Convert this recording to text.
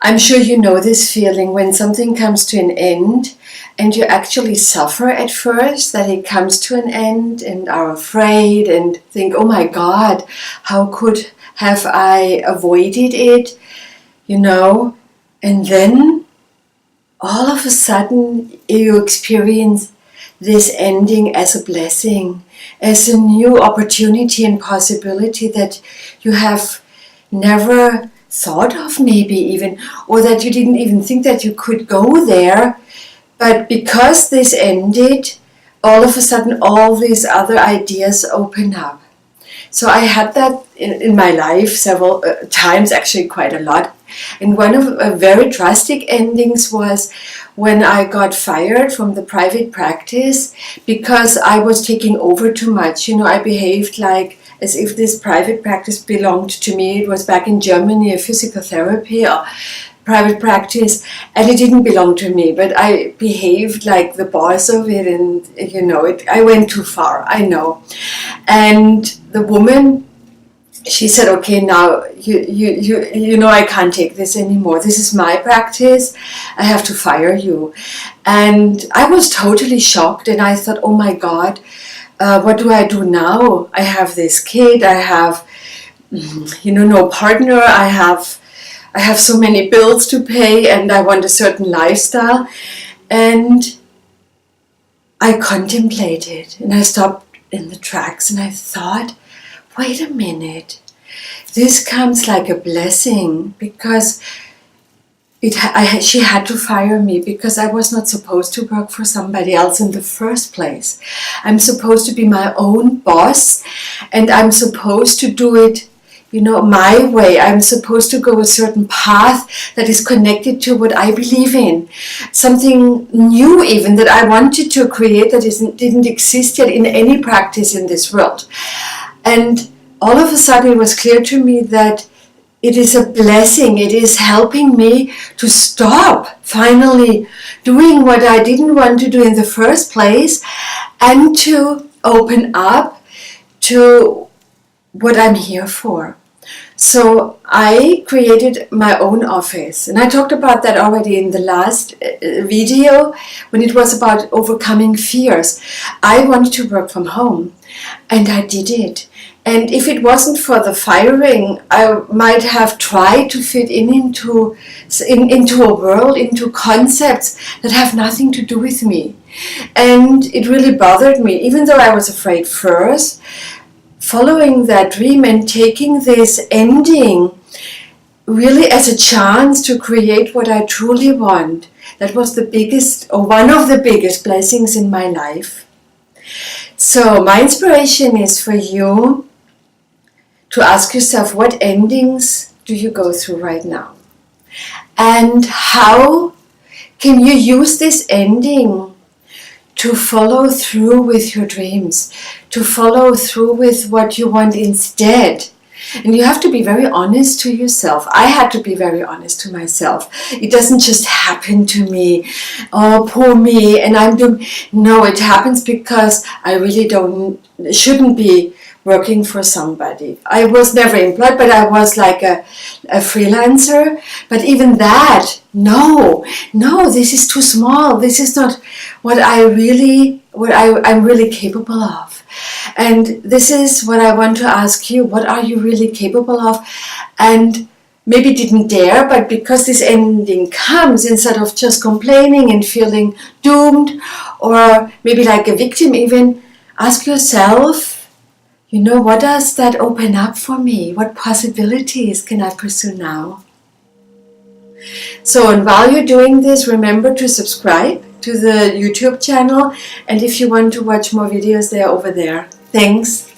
I'm sure you know this feeling when something comes to an end and you actually suffer at first that it comes to an end and are afraid and think, oh my God, how could have I avoided it, and then all of a sudden you experience this ending as a blessing, as a new opportunity and possibility that you have never thought of, maybe even, or that you didn't even think that you could go there. But because this ended, all of a sudden all these other ideas open up. So I had that in my life several times, actually quite a lot. And one of very drastic endings was when I got fired from the private practice because I was taking over too much. I behaved like as if this private practice belonged to me. It was back in Germany, a physical therapy or private practice, and it didn't belong to me, but I behaved like the boss of it, and I went too far, I know. And the woman, she said, okay, now I can't take this anymore. This is my practice. I have to fire you. And I was totally shocked, and I thought, oh my God, what do I do now? I have this kid, I have, no partner, I have so many bills to pay, and I want a certain lifestyle. And I contemplated, and I stopped in the tracks, and I thought, wait a minute, this comes like a blessing, because she had to fire me because I was not supposed to work for somebody else in the first place. I'm supposed to be my own boss, and I'm supposed to do it my way. I'm supposed to go a certain path that is connected to what I believe in. Something new even that I wanted to create that didn't exist yet in any practice in this world. And all of a sudden it was clear to me that it is a blessing. It is helping me to stop finally doing what I didn't want to do in the first place and to open up to what I'm here for. So I created my own office, and I talked about that already in the last video when it was about overcoming fears. I wanted to work from home, and I did it. And if it wasn't for the firing, I might have tried to fit into a world, into concepts that have nothing to do with me. And it really bothered me, even though I was afraid first. Following that dream and taking this ending really as a chance to create what I truly want, that was the biggest, or one of the biggest blessings in my life. So my inspiration is for you to ask yourself, what endings do you go through right now? And how can you use this ending to follow through with your dreams, to follow through with what you want instead? And you have to be very honest to yourself. I had to be very honest to myself. It doesn't just happen to me. Oh, poor me. And no, it happens because I really shouldn't be working for somebody. I was never employed, but I was like a freelancer. But even that, no, this is too small. This is not what I'm really capable of. And this is what I want to ask you. What are you really capable of? And maybe didn't dare, but because this ending comes, instead of just complaining and feeling doomed, or maybe like a victim even, ask yourself, what does that open up for me? What possibilities can I pursue now? So, and while you're doing this, remember to subscribe to the YouTube channel. And if you want to watch more videos, they're over there. Thanks.